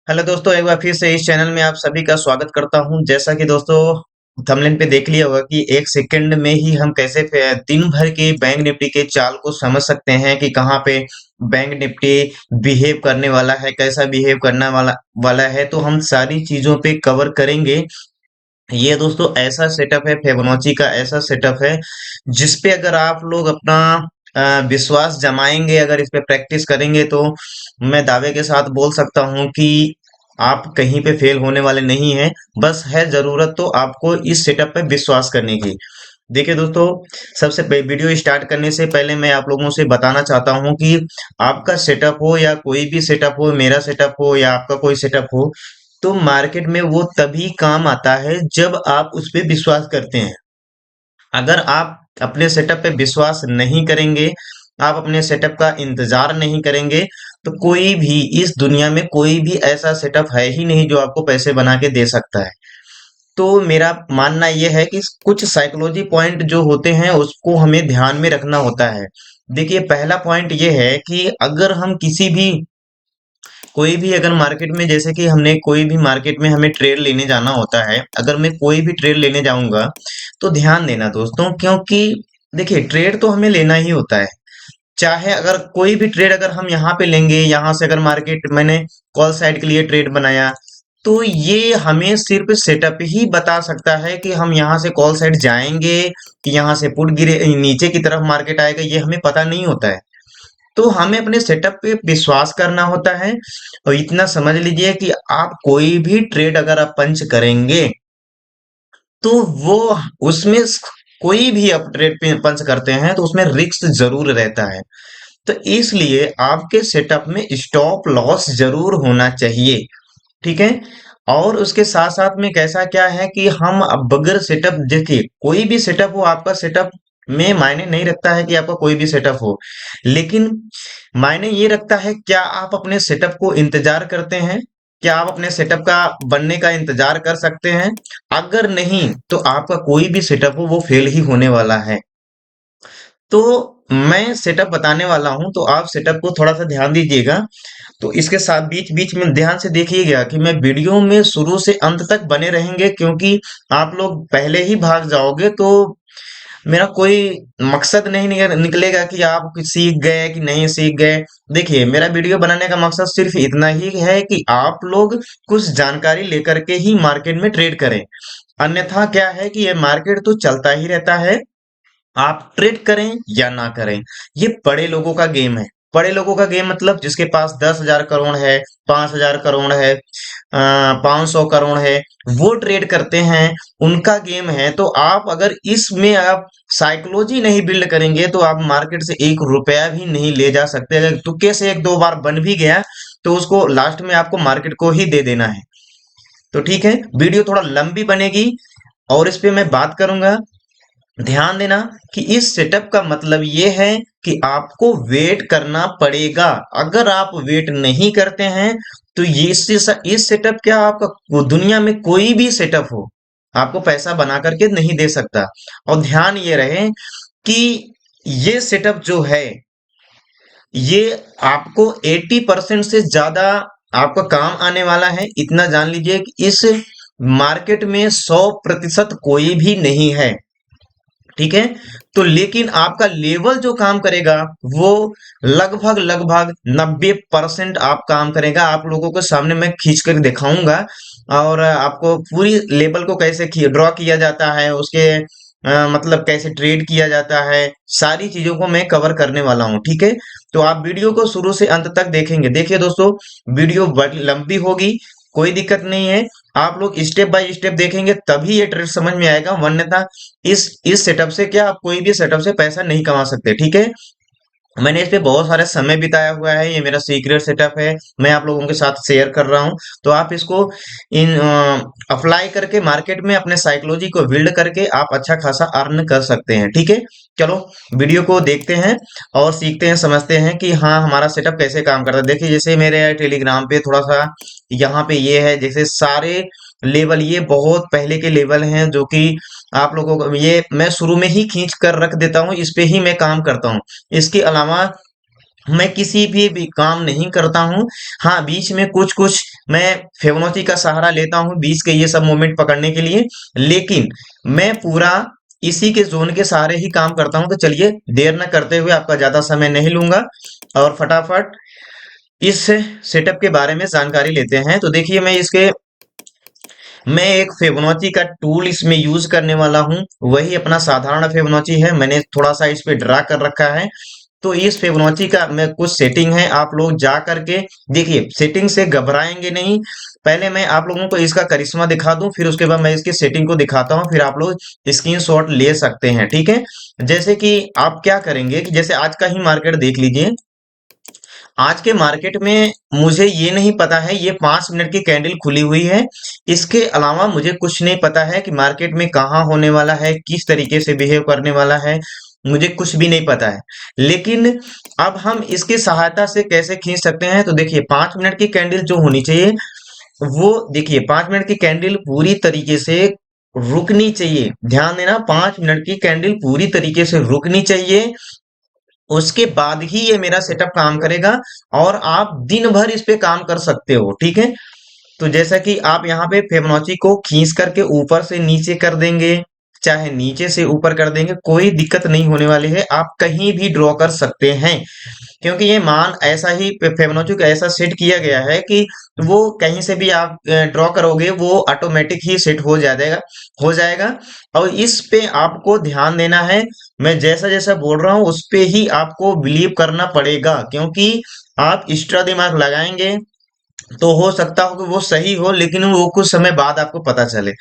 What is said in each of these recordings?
Hello दोस्तों, एक बार फिर से इस चैनल में आप सभी का स्वागत करता हूं। जैसा कि दोस्तों थंबनेल पे देख लिया होगा कि एक सेकंड में ही हम कैसे दिन भर के बैंक निफ्टी के चाल को समझ सकते हैं कि कहाँ पे बैंक निफ्टी बिहेव करने वाला है, कैसा बिहेव करने वाला वाला है। तो हम सारी चीजों पे कवर करेंगे। ये दोस्तों ऐसा सेटअप है, फिबोनाची का ऐसा सेटअप है जिसपे अगर आप लोग अपना विश्वास जमाएंगे, अगर इस पे प्रैक्टिस करेंगे तो मैं दावे के साथ बोल सकता हूं कि आप कहीं पे फेल होने वाले नहीं हैं। बस है जरूरत तो आपको इस सेटअप पे विश्वास करने की। देखिए दोस्तों, वीडियो स्टार्ट करने से पहले मैं आप लोगों से बताना चाहता हूं कि आपका सेटअप हो या कोई भी सेटअप हो, मेरा सेटअप हो या आपका कोई सेटअप हो, तो मार्केट में वो तभी काम आता है जब आप उस पे विश्वास करते हैं। अगर आप अपने सेटअप पे विश्वास नहीं करेंगे, आप अपने सेटअप का इंतजार नहीं करेंगे, तो कोई भी इस दुनिया में कोई भी ऐसा सेटअप है ही नहीं जो आपको पैसे बना के दे सकता है। तो मेरा मानना यह है कि कुछ साइकोलॉजी पॉइंट जो होते हैं उसको हमें ध्यान में रखना होता है। देखिए, पहला पॉइंट ये है कि अगर हम किसी भी कोई भी अगर मार्केट में, जैसे कि हमने कोई भी मार्केट में हमें ट्रेड लेने जाना होता है, अगर मैं कोई भी ट्रेड लेने जाऊंगा तो ध्यान देना दोस्तों, क्योंकि देखिए ट्रेड तो हमें लेना ही होता है। चाहे अगर कोई भी ट्रेड अगर हम यहाँ पे लेंगे, यहाँ से अगर मार्केट मैंने कॉल साइड के लिए ट्रेड बनाया, तो ये हमें सिर्फ सेटअप ही बता सकता है कि हम यहाँ से कॉल साइड जाएंगे कि यहाँ से पुट गिरे नीचे की तरफ मार्केट आएगा, ये हमें पता नहीं होता है। तो हमें अपने सेटअप पे विश्वास करना होता है। और इतना समझ लीजिए कि आप कोई भी ट्रेड अगर आप पंच करेंगे तो वो उसमें कोई भी आप ट्रेड पे पंच करते हैं तो उसमें रिस्क जरूर रहता है। तो इसलिए आपके सेटअप में स्टॉप लॉस जरूर होना चाहिए। ठीक है। और उसके साथ साथ में कैसा क्या है कि हम अब बगैर सेटअप, देखिए कोई भी सेटअप हो, आपका सेटअप में मायने नहीं रखता है कि आपका कोई भी सेटअप हो, लेकिन मायने ये रखता है क्या आप अपने सेटअप को इंतजार करते हैं, क्या आप अपने सेटअप का बनने का इंतजार कर सकते हैं। अगर नहीं तो आपका कोई भी सेटअप हो वो फेल ही होने वाला है। तो मैं सेटअप बताने वाला हूं, तो आप सेटअप को थोड़ा सा ध्यान दीजिएगा। तो इसके साथ बीच बीच में ध्यान से देखिएगा कि मैं वीडियो में शुरू से अंत तक बने रहेंगे, क्योंकि आप लोग पहले ही भाग जाओगे तो मेरा कोई मकसद नहीं निकलेगा कि आप कुछ सीख गए कि नहीं सीख गए। देखिए, मेरा वीडियो बनाने का मकसद सिर्फ इतना ही है कि आप लोग कुछ जानकारी लेकर के ही मार्केट में ट्रेड करें। अन्यथा क्या है कि ये मार्केट तो चलता ही रहता है, आप ट्रेड करें या ना करें। ये बड़े लोगों का गेम है। बड़े लोगों का गेम मतलब जिसके पास 10,000 करोड़ है, 5,000 करोड़ है, 500 करोड़ है, वो ट्रेड करते हैं, उनका गेम है। तो आप अगर इसमें आप साइकोलॉजी नहीं बिल्ड करेंगे तो आप मार्केट से 1 रुपया भी नहीं ले जा सकते। अगर तुक्के से 1-2 बार बन भी गया तो उसको लास्ट में आपको मार्केट को ही दे देना है। तो ठीक है, वीडियो थोड़ा लंबी बनेगी और इस पे मैं बात करूंगा। ध्यान देना कि इस सेटअप का मतलब ये है कि आपको वेट करना पड़ेगा। अगर आप वेट नहीं करते हैं तो ये इस सेटअप क्या आपका दुनिया में कोई भी सेटअप हो आपको पैसा बना करके नहीं दे सकता। और ध्यान ये रहे कि ये सेटअप जो है ये आपको 80% से ज्यादा आपका काम आने वाला है। इतना जान लीजिए कि इस मार्केट में 100% कोई भी नहीं है। ठीक है। तो लेकिन आपका लेवल जो काम करेगा वो लगभग लगभग 90% आप काम करेगा। आप लोगों के सामने मैं खींच कर दिखाऊंगा और आपको पूरी लेवल को कैसे ड्रॉ किया जाता है, उसके मतलब कैसे ट्रेड किया जाता है, सारी चीजों को मैं कवर करने वाला हूं। ठीक है। तो आप वीडियो को शुरू से अंत तक देखेंगे। देखिए दोस्तों, वीडियो बड़ी लंबी होगी, कोई दिक्कत नहीं है। आप लोग स्टेप बाय स्टेप देखेंगे तभी ये ट्रेड समझ में आएगा, वरना इस सेटअप से क्या आप कोई भी सेटअप से पैसा नहीं कमा सकते। ठीक है। मैंने इस पे बहुत सारा समय बिताया हुआ है, ये मेरा सीक्रेट सेटअप है, मैं आप लोगों के साथ शेयर कर रहा हूं। तो आप इसको इन अप्लाई करके मार्केट में अपने साइकोलॉजी को बिल्ड करके आप अच्छा खासा अर्न कर सकते हैं। ठीक है। चलो वीडियो को देखते हैं और सीखते हैं, समझते हैं कि हाँ हमारा सेटअप कैसे काम करता है। देखिए, जैसे मेरे टेलीग्राम पे थोड़ा सा यहाँ पे ये है, जैसे सारे लेवल ये बहुत पहले के लेवल हैं जो कि आप लोगों को ये मैं शुरू में ही खींच कर रख देता हूँ, इस पे ही मैं काम करता हूँ। इसके अलावा मैं किसी भी काम नहीं करता हूँ। हाँ, बीच में कुछ-कुछ मैं फिबोनाची का सहारा लेता हूँ बीच के ये सब मोमेंट पकड़ने के लिए, लेकिन मैं पूरा इसी के ज़ोन के सहारे ही काम करता हूँ। तो चलिए देर न करते हुए आपका ज़्यादा समय नहीं लूँगा और फटाफट इस सेटअप के बारे में जानकारी लेते हैं। तो देखिए मैं एक फिबोनाची का टूल इसमें यूज़ करने वाला हूँ, वही अपना साधारण फिबोनाची है। मैंने थोड़ा-सा इस पे ड्रा कर रखा है। तो इस फिबोनाची का मैं कुछ सेटिंग है, आप लोग जा करके देखिए, सेटिंग से घबराएंगे नहीं। पहले मैं आप लोगों को इसका करिश्मा दिखा दूं, फिर उसके बाद मैं इसकी सेटिंग को दिखाता हूं, फिर आप लोग स्क्रीनशॉट ले सकते हैं, ठीक है। जैसे कि आप क्या करेंगे कि जैसे आज का ही मार्केट देख लीजिए। आज के मार्केट में मुझे ये नहीं पता है, ये 5 मिनट की कैंडल खुली हुई है। इसके अलावा मुझे कुछ नहीं पता है कि मार्केट में कहाँ होने वाला है, किस तरीके से बिहेव करने वाला है, मुझे कुछ भी नहीं पता है। लेकिन अब हम इसकी सहायता से कैसे खींच सकते हैं, तो देखिए 5 मिनट की कैंडल जो होनी चाहिए, वो देखिए 5 मिनट की कैंडल पूरी तरीके से रुकनी चाहिए। ध्यान देना, 5 मिनट की कैंडल पूरी तरीके से रुकनी चाहिए। उसके बाद ही ये मेरा सेटअप काम करेगा और आप दिन भर इस पे काम कर सकते हो, ठीक है। तो जैसा कि आप यहाँ पे फिबोनाची को खींच करके ऊपर से नीचे कर देंगे, चाहे नीचे से ऊपर कर देंगे, कोई दिक्कत नहीं होने वाली है। आप कहीं भी ड्रॉ कर सकते हैं, क्योंकि ये मान ऐसा ही फिबोनाची को ऐसा सेट किया गया है कि वो कहीं से भी आप ड्रॉ करोगे वो ऑटोमेटिक ही सेट हो जाएगा। और इस पे आपको ध्यान देना है। मैं जैसा जैसा बोल रहा हूँ उस पे ही आपको बिलीव करना पड़ेगा, क्योंकि आप एक्स्ट्रा दिमाग लगाएंगे तो हो सकता हो कि वो सही हो, लेकिन वो कुछ समय बाद आपको पता चले।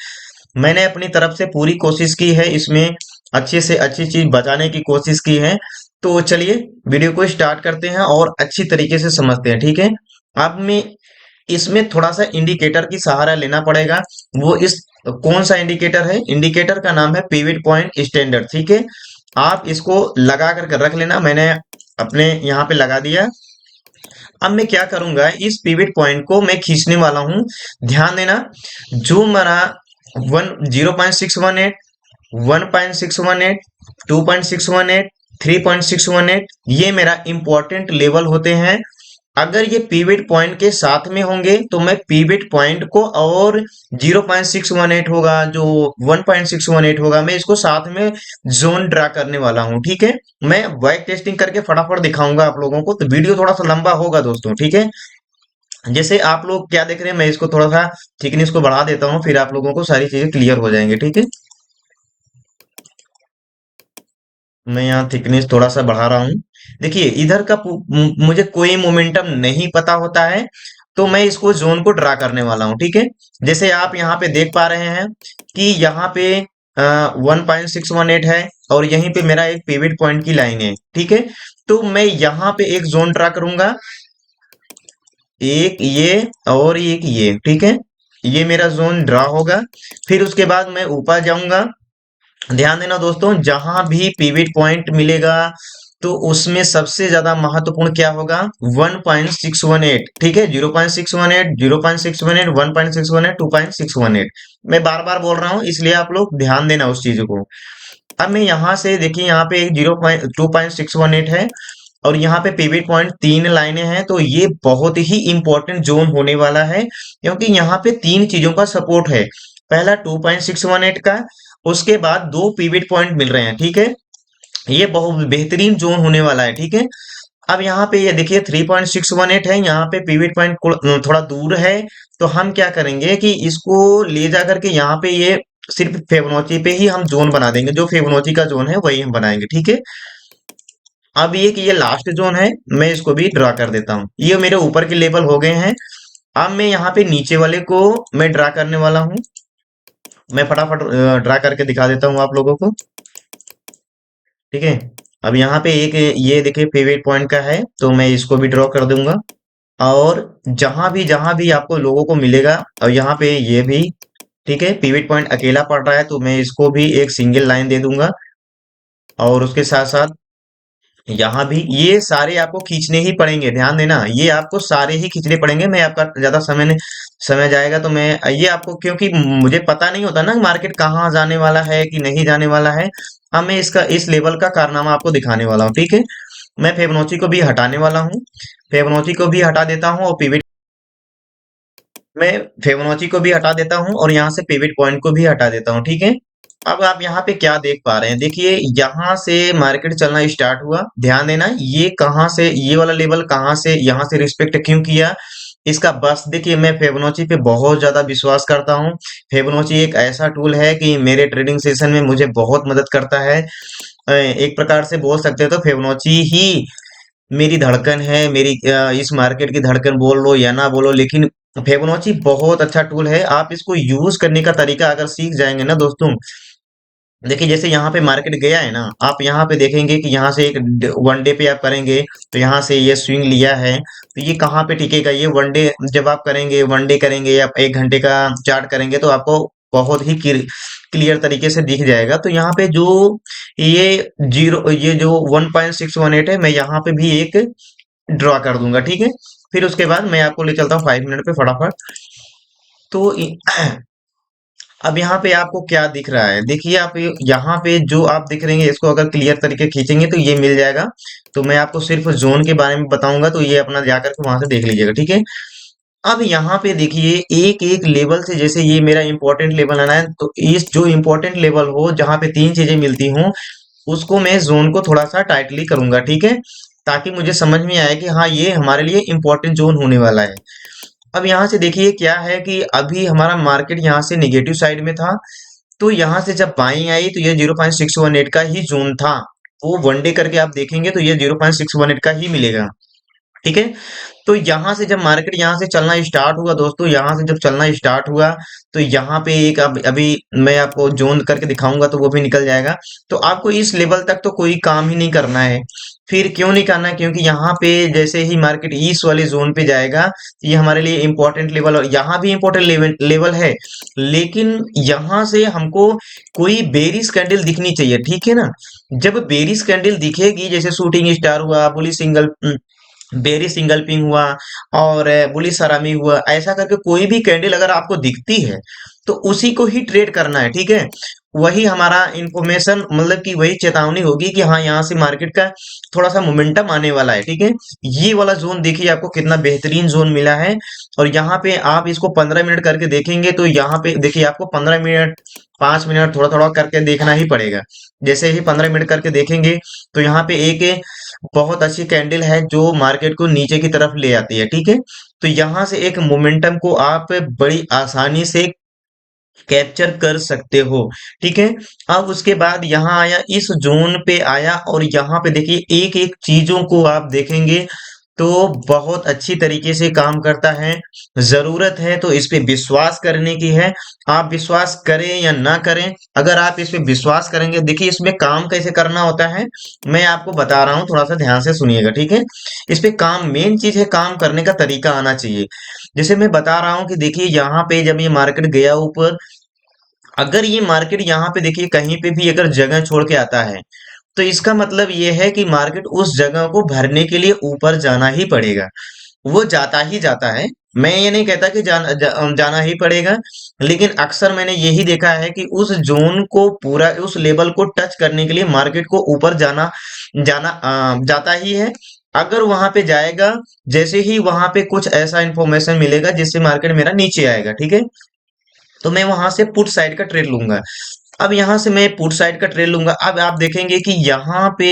मैंने अपनी तरफ से पूरी कोशिश की है, इसमें अच्छे से अच्छी चीज बताने की कोशिश की है। तो चलिए वीडियो को स्टार्ट करते हैं और अच्छी तरीके से समझते हैं, ठीक है। अब मैं इसमें थोड़ा सा इंडिकेटर की सहारा लेना पड़ेगा। वो इस कौन सा इंडिकेटर है, इंडिकेटर का नाम है पिवट पॉइंट स्टैंडर्ड, ठीक है। आप इसको लगा करके रख लेना, मैंने अपने यहाँ पे लगा दिया। अब मैं क्या करूंगा, इस पिवट पॉइंट को मैं खींचने वाला हूं। ध्यान देना, जो मेरा 0.618, 1.618, 2.618, 3.618, ये मेरा इंपॉर्टेंट लेवल होते हैं। अगर ये पिवट पॉइंट के साथ में होंगे तो मैं पिवट पॉइंट को और 0.618 होगा, जो 1.618 होगा, मैं इसको साथ में जोन ड्रा करने वाला हूँ, ठीक है। मैं बैक टेस्टिंग करके फटाफट दिखाऊंगा आप लोगों को, तो वीडियो थोड़ा सा लंबा होगा दोस्तों, ठीक है। जैसे आप लोग क्या देख रहे हैं, मैं इसको थोड़ा सा थिकनेस को बढ़ा देता हूँ, फिर आप लोगों को सारी चीजें क्लियर हो जाएंगे, ठीक है। मैं यहाँ थिकनेस थोड़ा सा बढ़ा रहा हूँ। देखिए इधर का मुझे कोई मोमेंटम नहीं पता होता है, तो मैं इसको जोन को ड्रा करने वाला हूँ, ठीक है। जैसे आप यहाँ पे देख पा रहे हैं कि यहाँ पे 1.618 है और यहीं पे मेरा एक पिवट पॉइंट की लाइन है, ठीक है। तो मैं यहाँ पे एक जोन ड्रा करूंगा, एक ये और एक ये, ठीक है। ये मेरा जोन ड्रा होगा। फिर उसके बाद मैं ऊपर जाऊंगा। ध्यान देना दोस्तों, जहां भी पिवट पॉइंट मिलेगा तो उसमें सबसे ज्यादा महत्वपूर्ण क्या होगा, 1.618, ठीक है। 0.618, 0.618, 1.618, 2.618, मैं बार बार बोल रहा हूं, इसलिए आप लोग ध्यान देना उस चीज को। अब मैं यहां से देखिए, यहाँ पे एक 2.618 है और यहाँ पे पिवट पॉइंट 3 लाइनें हैं, तो ये बहुत ही इंपॉर्टेंट जोन होने वाला है, क्योंकि यहाँ पे 3 चीजों का सपोर्ट है। पहला 2.618 का, उसके बाद 2 पिवट पॉइंट मिल रहे हैं, ठीक है। ये बहुत बेहतरीन जोन होने वाला है, ठीक है। अब यहाँ पे ये देखिए 3.618 है, यहाँ पे पिवट पॉइंट थोड़ा दूर है। तो हम क्या करेंगे कि इसको ले जा करके यहाँ पे ये सिर्फ फिबोनाची पे ही हम जोन बना देंगे, जो फिबोनाची का जोन है वही हम बनाएंगे, ठीक है। अब ये कि ये लास्ट जोन है, मैं इसको भी ड्रा कर देता हूँ। ये मेरे ऊपर के लेवल हो गए हैं। अब मैं यहाँ पे नीचे वाले को मैं ड्रा करने वाला हूँ। मैं फटाफट ड्रा करके दिखा देता हूँ आप लोगों को, ठीक है। अब यहाँ पे एक ये देखिए पिवट पॉइंट का है, तो मैं इसको भी ड्रॉ कर दूंगा। और जहां भी आपको लोगों को मिलेगा, और यहाँ पे ये भी, ठीक है। पिवट पॉइंट अकेला पड़ रहा है तो मैं इसको भी एक सिंगल लाइन दे दूंगा। और उसके साथ साथ यहाँ भी ये सारे आपको खींचने ही पड़ेंगे, ध्यान देना, ये आपको सारे ही खींचने पड़ेंगे। मैं आपका ज्यादा समय जाएगा तो मैं ये आपको, क्योंकि मुझे पता नहीं होता ना मार्केट कहाँ जाने वाला है कि नहीं जाने वाला है। अब मैं इसका इस लेवल का कारनामा आपको दिखाने वाला हूँ, ठीक है। मैं फिबोनाची को भी हटाने वाला हूँ। फिबोनाची को भी हटा देता हूँ और पिवट मैं फिबोनाची को भी हटा देता हूँ और यहाँ से पिवट पॉइंट को भी हटा देता हूँ। ठीक है। अब आप यहाँ पे क्या देख पा रहे हैं, देखिए यहाँ से मार्केट चलना स्टार्ट हुआ। ध्यान देना ये कहाँ से, ये वाला लेवल कहाँ से, यहाँ से रिस्पेक्ट क्यों किया इसका, बस देखिए मैं फिबोनाची पे बहुत ज्यादा विश्वास करता हूँ। फिबोनाची एक ऐसा टूल है कि मेरे ट्रेडिंग सेशन में मुझे बहुत मदद करता है। एक प्रकार से बोल सकते हो तो फिबोनाची ही मेरी धड़कन है, मेरी इस मार्केट की धड़कन बोल लो या ना बोलो, लेकिन फिबोनाची बहुत अच्छा टूल है। आप इसको यूज करने का तरीका अगर सीख जाएंगे ना दोस्तों, देखिए जैसे यहाँ पे मार्केट गया है ना, आप यहाँ पे देखेंगे कि यहाँ से एक वन डे पे आप करेंगे तो यहाँ से ये स्विंग लिया है, तो ये कहाँ पे टिकेगा, ये वन डे जब आप करेंगे, वन डे करेंगे या 1 घंटे का चार्ट करेंगे तो आपको बहुत ही क्लियर तरीके से दिख जाएगा। तो यहाँ पे जो ये जीरो, ये जो 1.618 है, मैं यहाँ पे भी एक ड्रॉ कर दूंगा। ठीक है। फिर उसके बाद मैं आपको ले चलता हूँ 5 मिनट पे फटाफट। तो अब यहाँ पे आपको क्या दिख रहा है, देखिए आप यहाँ पे जो आप दिख रहे हैं इसको अगर क्लियर तरीके खींचेंगे तो ये मिल जाएगा। तो मैं आपको सिर्फ जोन के बारे में बताऊंगा, तो ये अपना जाकर के वहां से देख लीजिएगा। ठीक है। अब यहाँ पे देखिए एक एक लेवल से, जैसे ये मेरा इंपॉर्टेंट लेवल आना है, तो इस जो इंपॉर्टेंट लेवल हो जहाँ पे 3 चीजें मिलती हों उसको मैं जोन को थोड़ा सा टाइटली करूंगा। ठीक है। ताकि मुझे समझ में आए कि हाँ ये हमारे लिए इंपॉर्टेंट जोन होने वाला है। अब यहाँ से देखिए क्या है कि अभी हमारा मार्केट यहाँ से निगेटिव साइड में था, तो यहाँ से जब बाई आई तो ये 0.618 का ही जोन था। वो वन डे करके आप देखेंगे तो ये 0.618 का ही मिलेगा। ठीक है। तो यहाँ से जब मार्केट यहाँ से चलना स्टार्ट हुआ दोस्तों, यहाँ से जब चलना स्टार्ट हुआ तो यहाँ पे एक, अब अभी मैं आपको जोन करके दिखाऊंगा तो वो भी निकल जाएगा। तो आपको इस लेवल तक तो कोई काम ही नहीं करना है। फिर क्यों नहीं करना है, क्योंकि यहाँ पे जैसे ही मार्केट इस वाले जोन पे जाएगा तो ये हमारे लिए इंपॉर्टेंट लेवल, और यहाँ भी इंपॉर्टेंट लेवल है, लेकिन यहाँ से हमको कोई बेरिश कैंडल दिखनी चाहिए। ठीक है ना। जब बेरिश कैंडल दिखेगी, जैसे शूटिंग स्टार हुआ, बुली सिंगल, बेरी सिंगल पिंग हुआ और बुली सरामी हुआ, ऐसा करके कोई भी कैंडल अगर आपको दिखती है तो उसी को ही ट्रेड करना है। ठीक है। वही हमारा इंफॉर्मेशन, मतलब कि वही चेतावनी होगी कि हाँ यहाँ से मार्केट का थोड़ा सा मोमेंटम आने वाला है। ठीक है। ये वाला जोन देखिए आपको कितना बेहतरीन जोन मिला है। और यहाँ पे आप इसको 15 मिनट करके देखेंगे तो यहाँ पे देखिए आपको 15 मिनट, 5 मिनट थोड़ा थोड़ा करके देखना ही पड़ेगा। जैसे ही 15 मिनट करके देखेंगे तो यहाँ पे एक बहुत अच्छी कैंडल है जो मार्केट को नीचे की तरफ ले आती है। ठीक है। तो यहाँ से एक मोमेंटम को आप बड़ी आसानी से कैप्चर कर सकते हो। ठीक है। अब उसके बाद यहाँ आया, इस जोन पे आया और यहाँ पे देखिए एक एक चीजों को आप देखेंगे तो बहुत अच्छी तरीके से काम करता है। जरूरत है तो इस पे विश्वास करने की है। आप विश्वास करें या ना करें, अगर आप इस पे विश्वास करेंगे, देखिए इसमें काम कैसे करना होता है मैं आपको बता रहा हूँ, थोड़ा सा ध्यान से सुनिएगा। ठीक है। इस पे काम, मेन चीज है काम करने का तरीका आना चाहिए। जैसे मैं बता रहा हूँ कि देखिए यहाँ पे जब ये मार्केट गया ऊपर, अगर ये मार्केट यहाँ पे देखिए कहीं पे भी अगर जगह छोड़ के आता है तो इसका मतलब ये है कि मार्केट उस जगह को भरने के लिए ऊपर जाना ही पड़ेगा। वो जाता ही जाता है, मैं ये नहीं कहता कि जाना ही पड़ेगा, लेकिन अक्सर मैंने यही देखा है कि उस जोन को पूरा, उस लेवल को टच करने के लिए मार्केट को ऊपर जाना जाना जाता ही है। अगर वहां पे जाएगा, जैसे ही वहां पे कुछ ऐसा इंफॉर्मेशन मिलेगा जिससे मार्केट मेरा नीचे आएगा, ठीक है, तो मैं वहां से पुट साइड का ट्रेड लूंगा। अब यहां से मैं पुट साइड का ट्रेड लूंगा। अब आप देखेंगे कि यहाँ पे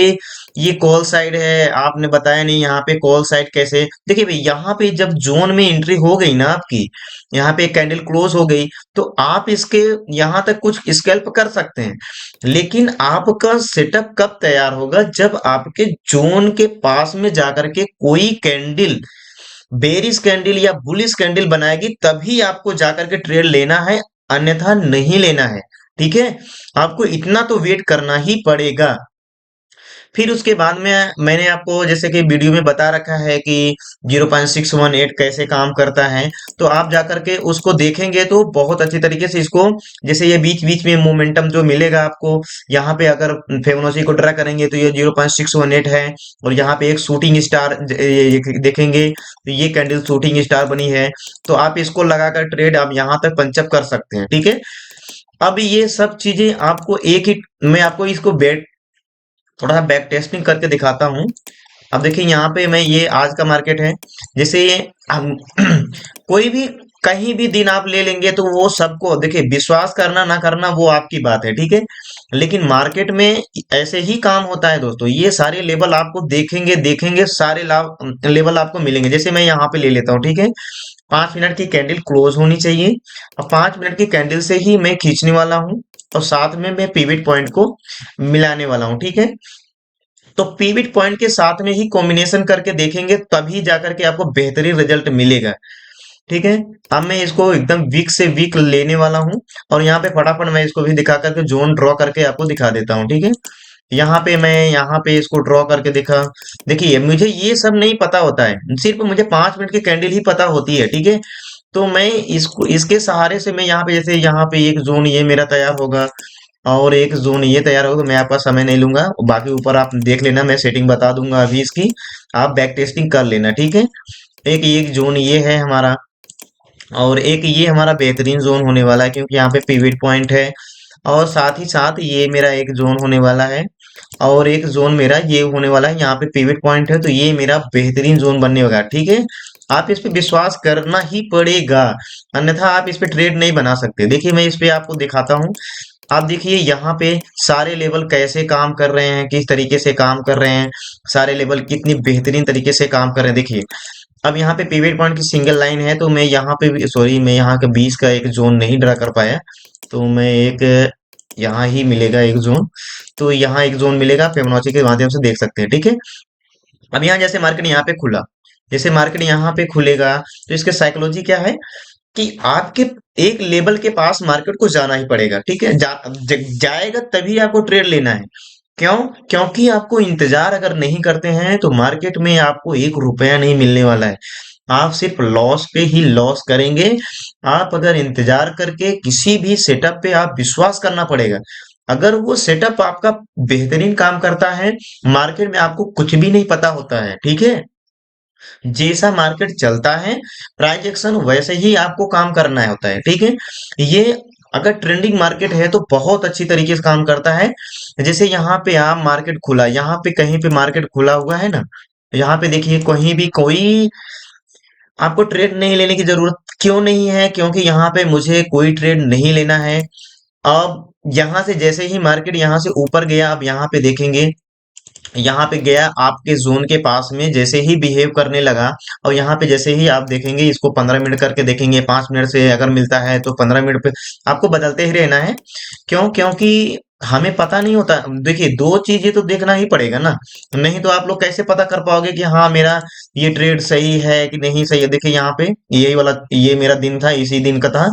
ये कॉल साइड है, आपने बताया नहीं यहाँ पे कॉल साइड कैसे। देखिए भाई यहाँ पे जब जोन में एंट्री हो गई ना आपकी, यहाँ पे एक कैंडल क्लोज हो गई, तो आप इसके यहाँ तक कुछ स्कैल्प कर सकते हैं। लेकिन आपका सेटअप कब तैयार होगा, जब आपके जोन के पास में जाकर के कोई कैंडल बेरिश कैंडल या बुलिश कैंडल बनाएगी, तभी आपको जाकर के ट्रेड लेना है, अन्यथा नहीं लेना है। ठीक है। आपको इतना तो वेट करना ही पड़ेगा। फिर उसके बाद में मैंने आपको जैसे कि वीडियो में बता रखा है कि 0.618 कैसे काम करता है, तो आप जाकर के उसको देखेंगे तो बहुत अच्छी तरीके से इसको, जैसे ये बीच बीच में मोमेंटम जो मिलेगा आपको, यहाँ पे अगर फिबोनाची को ड्रा करेंगे तो ये 0.618 है, और यहाँ पे एक शूटिंग स्टार ये देखेंगे तो ये कैंडल शूटिंग स्टार बनी है। तो आप इसको लगाकर ट्रेड आप यहाँ तक पंचअप कर सकते हैं। ठीक है। अब ये सब चीजें आपको एक ही, मैं आपको इसको थोड़ा सा बैक टेस्टिंग करके दिखाता हूँ। अब देखिए यहाँ पे मैं ये आज का मार्केट है, जैसे ये हम कोई भी कहीं भी दिन आप ले लेंगे तो वो सबको देखिए, विश्वास करना ना करना वो आपकी बात है, ठीक है। लेकिन मार्केट में ऐसे ही काम होता है दोस्तों, ये सारे लेवल आपको देखेंगे देखेंगे सारे लाभ लेवल आपको मिलेंगे। जैसे मैं यहाँ पे ले लेता हूँ, ठीक है, 5 मिनट की कैंडल क्लोज होनी चाहिए, और 5 मिनट की कैंडल से ही मैं खींचने वाला हूँ, और साथ में मैं पिवट पॉइंट को मिलाने वाला हूँ, ठीक है। तो पिवट पॉइंट के साथ में ही कॉम्बिनेशन करके देखेंगे, तभी जाकर के आपको बेहतरीन रिजल्ट मिलेगा, ठीक है। अब मैं इसको एकदम वीक से वीक लेने वाला हूँ, और यहाँ पे फटाफट मैं इसको भी दिखा करके जोन ड्रॉ करके आपको दिखा देता हूँ, ठीक है। यहाँ पे मैं यहाँ पे इसको ड्रॉ करके दिखा। देखिए मुझे ये सब नहीं पता होता है, सिर्फ मुझे 5 मिनट की कैंडल ही पता होती है, ठीक है। तो मैं इसको इसके सहारे से मैं यहाँ पे, जैसे यहाँ पे एक जोन ये मेरा तैयार होगा, और एक जोन ये तैयार होगा, तो मैं आपका समय नहीं लूंगा, बाकी ऊपर आप देख लेना, मैं सेटिंग बता दूंगा अभी इसकी, आप बैक टेस्टिंग कर लेना, ठीक है। एक जोन ये है हमारा, और एक ये हमारा बेहतरीन जोन होने वाला है, क्योंकि यहाँ पे पिवट पॉइंट है, और साथ ही साथ ये मेरा एक जोन होने वाला है, और एक जोन मेरा ये होने वाला है, यहाँ पे पिवट पॉइंट है, तो ये मेरा बेहतरीन जोन बनने वाला है, ठीक है। आप इस पे विश्वास करना ही पड़ेगा, अन्यथा आप इस पे ट्रेड नहीं बना सकते। देखिए मैं इस पे आपको दिखाता हूँ। आप देखिए यहाँ पे सारे लेवल कैसे काम कर रहे हैं, किस तरीके से काम कर रहे हैं, सारे लेवल कितनी बेहतरीन तरीके से काम कर रहे हैं, देखिए। अब यहाँ पे पिवट पॉइंट की सिंगल लाइन है, तो मैं यहाँ पे सॉरी, मैं यहाँ का 20 का एक जोन नहीं ड्रा कर पाया, तो मैं एक यहाँ ही मिलेगा एक जोन, तो यहाँ एक जोन मिलेगा, फिबोनाची के माध्यम से देख सकते हैं, ठीक है। अब यहाँ जैसे मार्केट यहाँ पे खुला, जैसे मार्केट यहाँ पे खुलेगा, तो इसके साइकोलॉजी क्या है कि आपके एक लेवल के पास मार्केट को जाना ही पड़ेगा, ठीक है। जाएगा तभी आपको ट्रेड लेना है। क्यों? क्योंकि आपको इंतजार अगर नहीं करते हैं तो मार्केट में आपको 1 रुपया नहीं मिलने वाला है, आप सिर्फ लॉस पे ही लॉस करेंगे। आप अगर इंतजार करके किसी भी सेटअप पे आप विश्वास करना पड़ेगा, अगर वो सेटअप आपका बेहतरीन काम करता है, मार्केट में आपको कुछ भी नहीं पता होता है, ठीक है। जैसा मार्केट चलता है प्राइस एक्शन वैसे ही आपको काम करना होता है, ठीक है। ये अगर ट्रेंडिंग मार्केट है तो बहुत अच्छी तरीके से काम करता है। जैसे यहाँ पे आप मार्केट खुला, यहाँ पे कहीं पे मार्केट खुला हुआ है ना, यहाँ पे देखिए कहीं भी कोई आपको ट्रेड नहीं लेने की जरूरत क्यों नहीं है, क्योंकि यहाँ पे मुझे कोई ट्रेड नहीं लेना है। अब यहाँ से जैसे ही मार्केट यहाँ से ऊपर गया, अब यहाँ पे देखेंगे, यहाँ पे गया आपके जोन के पास में जैसे ही बिहेव करने लगा, और यहाँ पे जैसे ही आप देखेंगे, इसको 15 मिनट करके देखेंगे, 5 मिनट से अगर मिलता है तो 15 मिनट पे आपको बदलते ही रहना है। क्यों? क्योंकि हमें पता नहीं होता। देखिए दो चीजें तो देखना ही पड़ेगा ना, नहीं तो आप लोग कैसे पता कर पाओगे कि हाँ मेरा ये ट्रेड सही है कि नहीं सही है। देखिए यहाँ पे यही वाला ये मेरा दिन था, इसी दिन का था,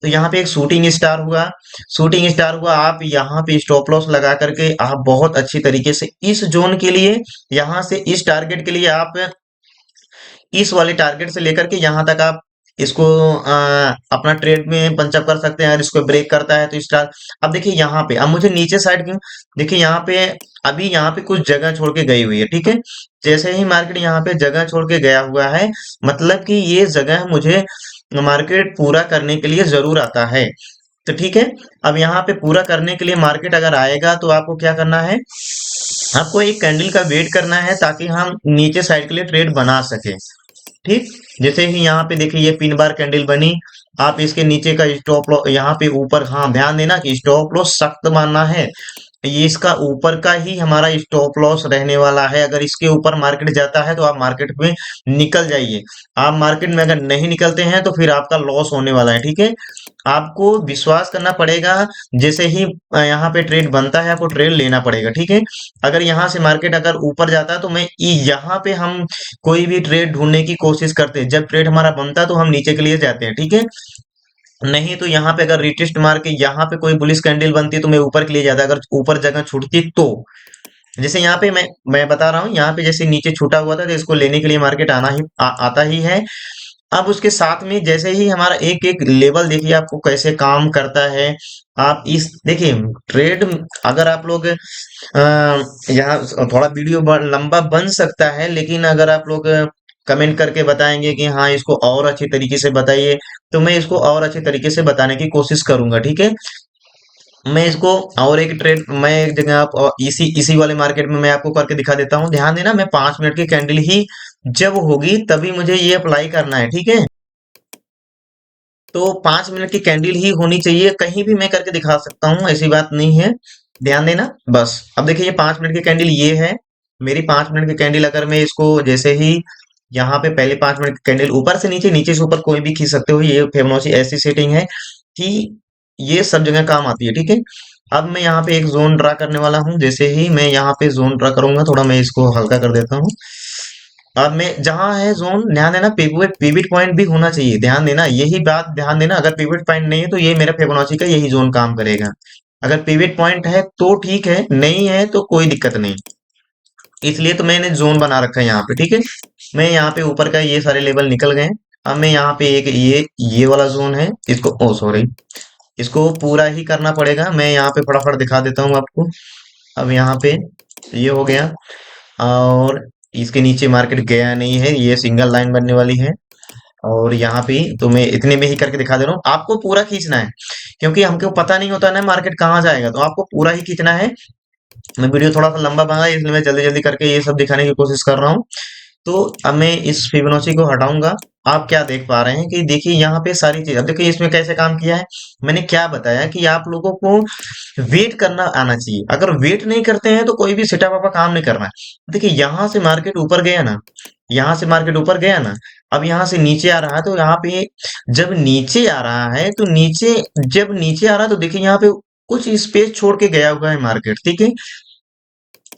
तो यहाँ पे एक शूटिंग स्टार हुआ, शूटिंग स्टार हुआ। आप यहाँ पे स्टॉप लॉस लगा करके आप बहुत अच्छी तरीके से इस जोन के लिए, यहाँ से इस टारगेट के लिए आप इस वाले टारगेट से लेकर के यहाँ तक आप इसको अपना ट्रेड में पंचअप कर सकते हैं। अगर इसको ब्रेक करता है तो स्टार। अब देखिए यहाँ पे, अब मुझे नीचे साइड क्यों, देखिए यहाँ पे अभी यहाँ पे कुछ जगह छोड़ के गई हुई है, ठीक है। जैसे ही मार्केट यहाँ पे जगह छोड़ के गया हुआ है, मतलब कि ये जगह मुझे मार्केट पूरा करने के लिए जरूर आता है, तो ठीक है। अब यहाँ पे पूरा करने के लिए मार्केट अगर आएगा तो आपको क्या करना है, आपको एक कैंडल का वेट करना है, ताकि हम नीचे साइड के लिए ट्रेड बना सके, ठीक। जैसे ही यहाँ पे देखिए ये पिन बार कैंडल बनी, आप इसके नीचे का स्टॉप लॉस यहाँ पे ऊपर, हाँ ध्यान देना कि स्टॉप लॉस सख्त मानना है, ये इसका ऊपर का ही हमारा स्टॉप लॉस रहने वाला है। अगर इसके ऊपर मार्केट जाता है तो आप मार्केट में निकल जाइए, आप मार्केट में अगर नहीं निकलते हैं तो फिर आपका लॉस होने वाला है, ठीक है। आपको विश्वास करना पड़ेगा, जैसे ही यहाँ पे ट्रेड बनता है आपको ट्रेड लेना पड़ेगा, ठीक है। अगर यहाँ से मार्केट अगर ऊपर जाता है तो मैं यहाँ पे हम कोई भी ट्रेड ढूंढने की कोशिश करते हैं, जब ट्रेड हमारा बनता है तो हम नीचे के लिए जाते हैं, ठीक है। नहीं तो यहाँ पे अगर रिटेस्ट मार के यहाँ पे कोई बुलिश कैंडल बनती है तो मैं ऊपर के लिए जाता, अगर ऊपर जगह छूटती तो। जैसे यहाँ पे मैं बता रहा हूँ, यहाँ पे जैसे नीचे छूटा हुआ था तो इसको लेने के लिए मार्केट आता ही है। अब उसके साथ में जैसे ही हमारा एक एक लेवल देखिए आपको कैसे काम करता है। आप इस देखिए ट्रेड, अगर आप लोग यहाँ थोड़ा वीडियो लंबा बन सकता है, लेकिन अगर आप लोग कमेंट करके बताएंगे कि हाँ इसको और अच्छी तरीके से बताइए, तो मैं इसको और अच्छे तरीके से बताने की कोशिश करूंगा, ठीक है। मैं इसको और एक ट्रेड मैं एक जगह आप इसी इसी वाले मार्केट में मैं आपको करके दिखा देता हूँ। ध्यान देना, मैं 5 मिनट की कैंडल ही जब होगी तभी मुझे ये अप्लाई करना है, ठीक है। तो 5 मिनट की कैंडल ही होनी चाहिए, कहीं भी मैं करके दिखा सकता हूँ, ऐसी बात नहीं है। ध्यान देना बस। अब देखिए ये 5 मिनट की कैंडल ये है मेरी 5 मिनट की कैंडल। अगर मैं इसको जैसे ही यहाँ पे पहले 5 मिनट की कैंडल ऊपर से नीचे, नीचे से ऊपर कोई भी खींच सकते हो, ये फिबोनाची ऐसी सेटिंग है कि ये सब जगह काम आती है, ठीक है। अब मैं यहाँ पे एक जोन ड्रा करने वाला हूँ। जैसे ही मैं यहाँ पे जोन ड्रा करूंगा, थोड़ा मैं इसको हल्का कर देता हूँ। अब मैं जहां है जोन, ध्यान देना पिवट पिवट पॉइंट भी होना चाहिए। ध्यान देना, यही बात ध्यान देना। अगर पिवट पॉइंट नहीं है तो ये मेरा फिबोनाची का यही जोन काम करेगा। अगर पिवट पॉइंट है तो ठीक है, नहीं है तो कोई दिक्कत नहीं। इसलिए तो मैंने जोन बना रखा है यहाँ पे, ठीक है। मैं यहाँ पे ऊपर का ये सारे लेवल निकल गए। अब मैं यहाँ पे एक ये वाला जोन है, इसको ओ सॉरी, इसको पूरा ही करना पड़ेगा। मैं यहाँ पे फटाफट दिखा देता हूँ आपको। अब यहाँ पे ये हो गया, और इसके नीचे मार्केट गया नहीं है, ये सिंगल लाइन बनने वाली है। और यहाँ पे तो मैं इतने में ही करके दिखा दे रहा हूँ, आपको पूरा खींचना है, क्योंकि हमको पता नहीं होता ना मार्केट कहाँ जाएगा, तो आपको पूरा ही खींचना है। मैं वीडियो थोड़ा सा लंबा बना है, इसलिए मैं जल्दी जल्दी करके ये सब दिखाने की कोशिश कर रहा हूँ। तो अब मैं इस फिबोनाची को हटाऊंगा। आप क्या देख पा रहे हैं कि देखिए यहाँ पे सारी चीज, अब देखिए इसमें कैसे काम किया है। मैंने क्या बताया कि आप लोगों को वेट करना आना चाहिए। अगर वेट नहीं करते हैं तो कोई भी सेटअप आपका काम नहीं करना है। देखिए यहाँ से मार्केट ऊपर गया ना, यहाँ से मार्केट ऊपर गया ना, अब यहाँ से नीचे आ रहा है, तो यहाँ पे जब नीचे आ रहा है तो नीचे, जब नीचे आ रहा है तो देखिए यहाँ पे कुछ स्पेस छोड़ के गया हुआ है मार्केट, ठीक है।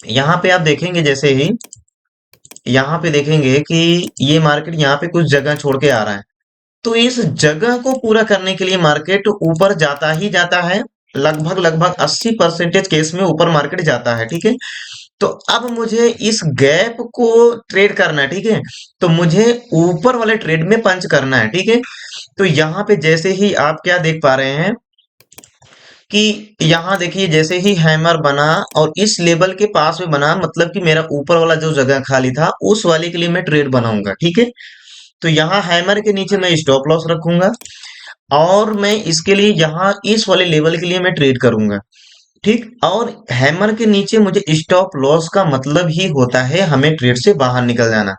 यहाँ पे आप देखेंगे, जैसे ही यहाँ पे देखेंगे कि ये मार्केट यहाँ पे कुछ जगह छोड़ के आ रहा है, तो इस जगह को पूरा करने के लिए मार्केट ऊपर जाता ही जाता है। लगभग लगभग 80% केस में ऊपर मार्केट जाता है, ठीक है। तो अब मुझे इस गैप को ट्रेड करना है, ठीक है। तो मुझे ऊपर वाले ट्रेड में पंच करना है, ठीक है। तो यहाँ पे जैसे ही आप क्या देख पा रहे हैं कि यहाँ देखिए जैसे ही हैमर बना और इस लेवल के पास में बना, मतलब कि मेरा ऊपर वाला जो जगह खाली था उस वाले के लिए मैं ट्रेड बनाऊंगा, ठीक है। तो यहाँ हैमर के नीचे मैं स्टॉप लॉस रखूंगा, और मैं इसके लिए यहाँ इस वाले लेवल के लिए मैं ट्रेड करूंगा, ठीक। और हैमर के नीचे मुझे स्टॉप लॉस का मतलब ही होता है हमें ट्रेड से बाहर निकल जाना।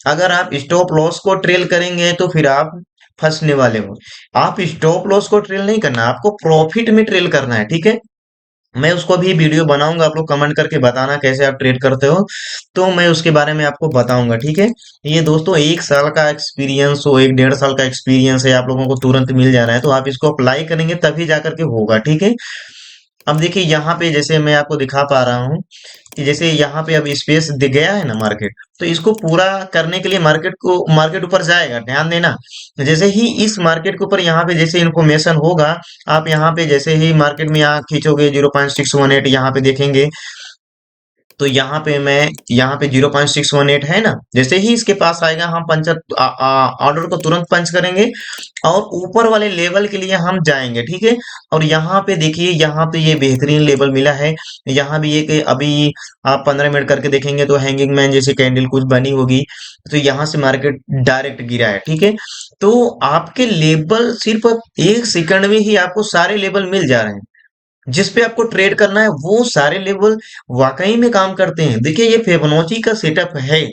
अगर आप स्टॉप लॉस को ट्रेल करेंगे तो फिर आप फंसने वाले हो। आप स्टॉप लॉस को ट्रेल नहीं करना, आपको प्रॉफिट में ट्रेल करना है, ठीक है। मैं उसको भी वीडियो बनाऊंगा, आप लोग कमेंट करके बताना कैसे आप ट्रेड करते हो, तो मैं उसके बारे में आपको बताऊंगा, ठीक है। ये दोस्तों 1 साल का एक्सपीरियंस हो, 1 डेढ़ साल का एक्सपीरियंस है, आप लोगों को तुरंत मिल जा रहा है, तो आप इसको अप्लाई करेंगे तभी जाकर के होगा, ठीक है। अब देखिए यहाँ पे जैसे मैं आपको दिखा पा रहा हूँ कि जैसे यहाँ पे अब स्पेस दिख गया है ना मार्केट, तो इसको पूरा करने के लिए मार्केट ऊपर जाएगा, ध्यान देना। जैसे ही इस मार्केट के ऊपर यहाँ पे जैसे इन्फॉर्मेशन होगा, आप यहाँ पे जैसे ही मार्केट में यहाँ खींचोगे 0.618, यहाँ पे देखेंगे तो यहाँ पे मैं यहाँ पे 0.618 है ना, जैसे ही इसके पास आएगा हम ऑर्डर को तुरंत पंच करेंगे और ऊपर वाले लेवल के लिए हम जाएंगे, ठीक है। और यहाँ पे देखिए, यहाँ पे ये बेहतरीन लेवल मिला है। यहाँ भी एक अभी आप 15 मिनट करके देखेंगे तो हैंगिंग मैन जैसी कैंडल कुछ बनी होगी, तो यहाँ से मार्केट डायरेक्ट गिरा है, ठीक है। तो आपके लेवल सिर्फ 1 सेकंड में ही आपको सारे लेवल मिल जा रहे हैं। जिस पे आपको ट्रेड करना है वो सारे लेवल वाकई में काम करते हैं। देखिए ये फिबोनाची का सेटअप है,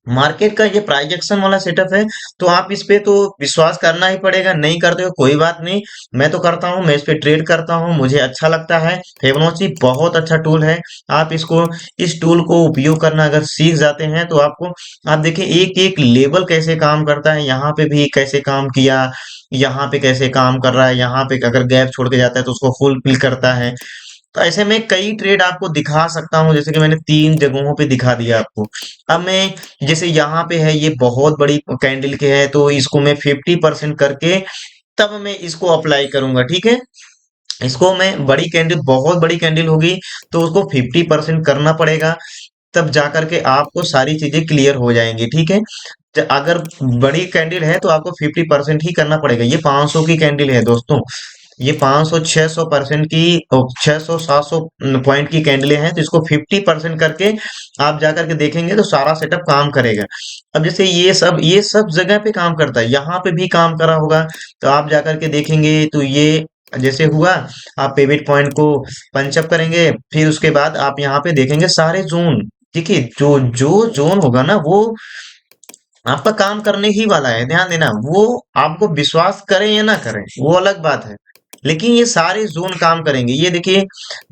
मार्केट का ये प्राइस एक्शन वाला सेटअप है। तो आप इस पे तो विश्वास करना ही पड़ेगा, नहीं करते हो कोई बात नहीं, मैं तो करता हूँ, मैं इस पे ट्रेड करता हूँ, मुझे अच्छा लगता है। फिबोनाची बहुत अच्छा टूल है। आप इसको, इस टूल को उपयोग करना अगर सीख जाते हैं तो आपको, आप देखिए एक एक लेवल कैसे काम करता है, यहाँ पे भी कैसे काम किया, यहाँ पे कैसे काम कर रहा है, यहाँ पे अगर गैप छोड़ के जाता है तो उसको फुल फिल करता है। तो ऐसे में कई ट्रेड आपको दिखा सकता हूँ, जैसे कि मैंने 3 जगहों पे दिखा दिया आपको। अब मैं जैसे यहाँ पे है, ये बहुत बड़ी कैंडल के है, तो इसको मैं 50% करके तब मैं इसको अप्लाई करूंगा, ठीक है। इसको मैं, बड़ी कैंडल, बहुत बड़ी कैंडल होगी तो उसको 50% करना पड़ेगा, तब जा करके आपको सारी चीजें क्लियर हो जाएंगी, ठीक है। अगर बड़ी कैंडल है तो आपको 50% ही करना पड़ेगा। ये 500 की कैंडल है दोस्तों, ये 500 600% की, 600 700 पॉइंट की कैंडलें हैं, तो इसको 50% करके आप जा करके देखेंगे तो सारा सेटअप काम करेगा। अब जैसे ये सब जगह पे काम करता है, यहाँ पे भी काम करा होगा, तो आप जा करके देखेंगे तो ये जैसे हुआ, आप पिवट पॉइंट को पंचअप करेंगे, फिर उसके बाद आप यहाँ पे देखेंगे सारे जोन। देखिए जो जो जोन होगा ना वो आपका काम करने ही वाला है, ध्यान देना। वो आपको विश्वास करें या ना करें वो अलग बात है, लेकिन ये सारे जोन काम करेंगे। ये देखिए,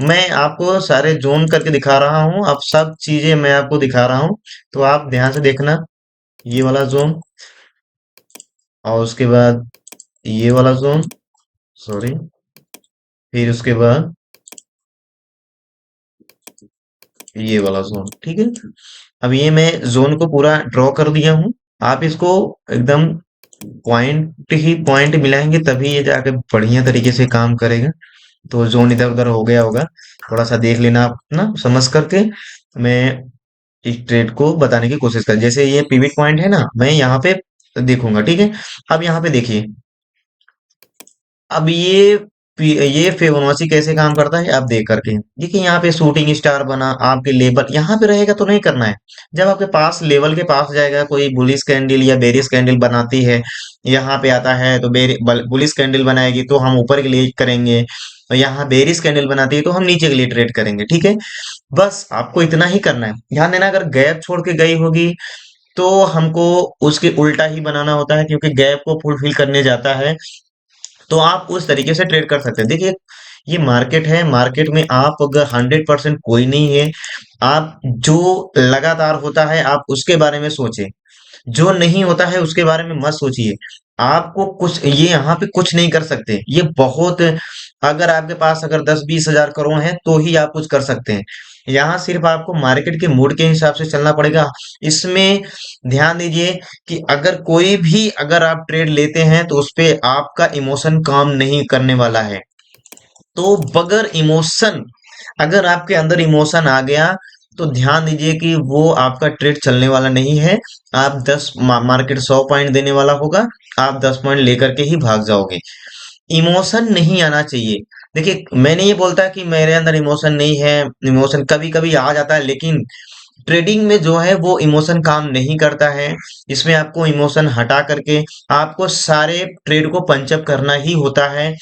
मैं आपको सारे जोन करके दिखा रहा हूँ, अब सब चीजें मैं आपको दिखा रहा हूँ, तो आप ध्यान से देखना। ये वाला जोन, और उसके बाद ये वाला जोन, सॉरी, फिर उसके बाद ये वाला जोन, ठीक है। अब ये मैं जोन को पूरा ड्रॉ कर दिया हूँ। आप इसको एकदम पॉइंट ही पॉइंट मिलाएंगे तभी ये जाके बढ़िया तरीके से काम करेगा। तो जोन इधर उधर हो गया होगा, थोड़ा सा देख लेना आप ना समझ करके। मैं इस ट्रेड को बताने की कोशिश कर, जैसे ये पिवट पॉइंट है ना, मैं यहाँ पे देखूंगा, ठीक है। अब यहाँ पे देखिए, अब ये फिबोनाची कैसे काम करता है आप देख करके देखिए। यहाँ पे शूटिंग स्टार बना, आपके लेवल यहाँ पे रहेगा तो नहीं करना है। जब आपके पास लेवल के पास जाएगा, कोई बुलिश कैंडल या बेरिश कैंडल बनाती है, यहाँ पे आता है तो बुलिश कैंडल बनाएगी तो हम ऊपर के लिए करेंगे, और यहाँ बेरिश कैंडल बनाती है तो हम नीचे के लिए ट्रेड करेंगे, ठीक है। बस आपको इतना ही करना है, ध्यान देना। अगर गैप छोड़ के गई होगी तो हमको उसके उल्टा ही बनाना होता है, क्योंकि गैप को फुलफिल करने जाता है। तो आप उस तरीके से ट्रेड कर सकते हैं। देखिए, ये मार्केट है, मार्केट में आप अगर 100% कोई नहीं है, आप जो लगातार होता है आप उसके बारे में सोचें, जो नहीं होता है उसके बारे में मत सोचिए। आपको कुछ ये यहाँ पे कुछ नहीं कर सकते, ये बहुत, अगर आपके पास अगर 10-20 हजार करोड़ है तो ही आप कुछ कर सकते हैं। यहाँ सिर्फ आपको मार्केट के मूड के हिसाब से चलना पड़ेगा। इसमें ध्यान दीजिए कि अगर कोई भी अगर आप ट्रेड लेते हैं तो उस पे आपका इमोशन काम नहीं करने वाला है। तो बगैर इमोशन, अगर आपके अंदर इमोशन आ गया तो ध्यान दीजिए कि वो आपका ट्रेड चलने वाला नहीं है। आप मार्केट 100 पॉइंट देने वाला होगा, आप 10 पॉइंट लेकर के ही भाग जाओगे। इमोशन नहीं आना चाहिए। देखिए, मैं नहीं ये बोलता कि मेरे अंदर इमोशन नहीं है, इमोशन कभी कभी आ जाता है, लेकिन ट्रेडिंग में जो है वो इमोशन काम नहीं करता है। इसमें आपको इमोशन हटा करके आपको सारे ट्रेड को पंचअप करना ही होता है।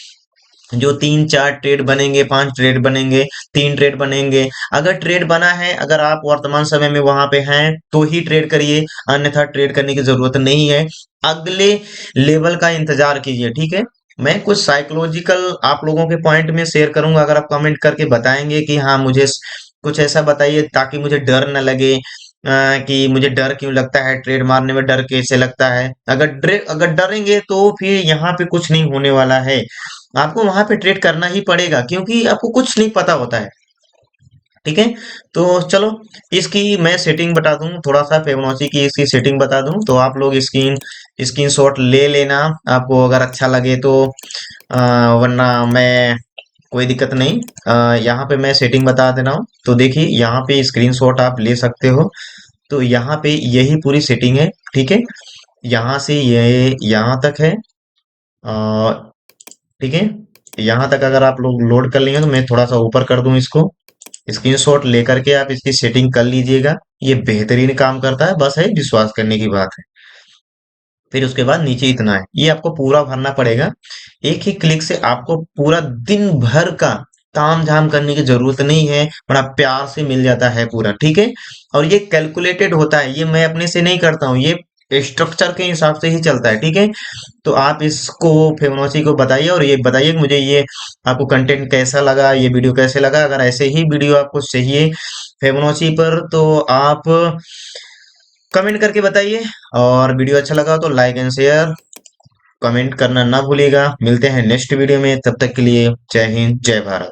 जो 3-4 ट्रेड बनेंगे, 5 ट्रेड बनेंगे, 3 ट्रेड बनेंगे, अगर ट्रेड बना है, अगर आप वर्तमान समय में वहां पे हैं तो ही ट्रेड करिए, अन्यथा ट्रेड करने की जरूरत नहीं है। अगले लेवल का इंतजार कीजिए, ठीक है। मैं कुछ साइकोलॉजिकल आप लोगों के पॉइंट में शेयर करूंगा, अगर आप कमेंट करके बताएंगे कि हाँ मुझे कुछ ऐसा बताइए ताकि मुझे डर न लगे, कि मुझे डर क्यों लगता है, ट्रेड मारने में डर कैसे लगता है। अगर डरेंगे तो फिर यहाँ पे कुछ नहीं होने वाला है। आपको वहां पे ट्रेड करना ही पड़ेगा, क्योंकि आपको कुछ नहीं पता होता है, ठीक है। तो चलो, इसकी मैं सेटिंग बता दूं, थोड़ा सा फिबोनाची की इसकी सेटिंग बता दूं, तो आप लोग स्क्रीन शॉट ले लेना, आपको अगर अच्छा लगे तो। वरना मैं, कोई दिक्कत नहीं, यहाँ पे मैं सेटिंग बता दे रहा हूँ, तो देखिए यहाँ पे स्क्रीन शॉट आप ले सकते हो। तो यहाँ पे यही पूरी सेटिंग है, ठीक है। यहाँ से ये यहाँ तक है, ठीक है। यहाँ तक अगर आप लोग लोड कर लेंगे तो मैं थोड़ा सा ऊपर कर दूं इसको। स्क्रीनशॉट लेकर के आप इसकी सेटिंग कर लीजिएगा, ये बेहतरीन काम करता है, बस है विश्वास करने की बात है। फिर उसके बाद नीचे इतना है, ये आपको पूरा भरना पड़ेगा। एक ही क्लिक से आपको पूरा दिन भर का ताम झाम करने की जरूरत नहीं है, बड़ा प्यार से मिल जाता है पूरा, ठीक है। और ये कैलकुलेटेड होता है, ये मैं अपने से नहीं करता हूँ, ये स्ट्रक्चर के हिसाब से ही चलता है, ठीक है। तो आप इसको, फिबोनाची को बताइए और ये बताइए कि मुझे ये आपको कंटेंट कैसा लगा, ये वीडियो कैसे लगा। अगर ऐसे ही वीडियो आपको चाहिए फिबोनाची पर तो आप कमेंट करके बताइए, और वीडियो अच्छा लगा तो लाइक एंड शेयर कमेंट करना ना भूलिएगा। मिलते हैं नेक्स्ट वीडियो में, तब तक के लिए जय हिंद जय भारत।